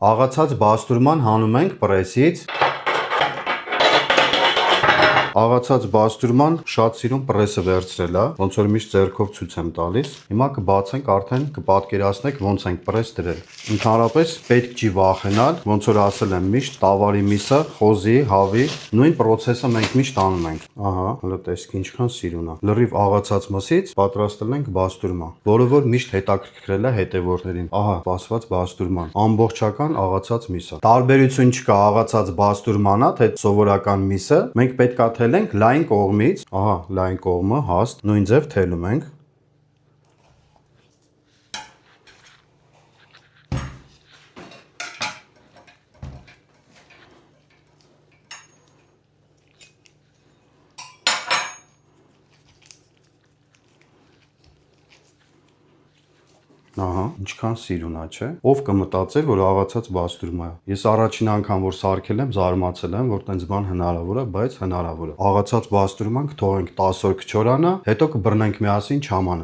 Աղացած բաստուրման հանում ենք պրեսից։ Աղացած բաստուրման շատ սիրուն պրեսը վերցրել է, ոնց որ միշտ ձեռքով ցույց եմ տալիս։ Հիմա կբացենք, արդեն կպատկերացնեք ոնց ենք պրես դրել։ Ընդհանրապես պետք չի վախենալ, ոնց որ ասել եմ միշտ տավարի միսը, խոզի, հավի, նույն պրոցեսը մենք միշտ անում ենք։ Ահա, հələ տեսք ինչքան սիրուն է։ Լրիվ աղացած մսից պատրաստել ենք բաստուրման, որը որ միշտ հետաքրքրել է հետևորդներին։ Ահա, սպասված բաստուրման, ամբողջական աղացած միսը։ Տարբերություն չկա աղացած բաստուրմանա, թե սովորական միսը։ Մենք պետք է թելենք լայն կողմից, ահա լայն կողմը հաստ, նույն ձև թելում ենք։ Ահա, ինչքան սիրուն է, չէ՞։ Ով կմտածեր, որ աղացած բաստուրմա է։ Ես առաջին անգամ որ սարքել եմ, զարմացել եմ, որ տենց բան հնարավոր է, բայց հնարավոր է։ Աղացած բաստուրման կթողենք 10 օր կչորանա, հետո կբռնենք միասին չամանը։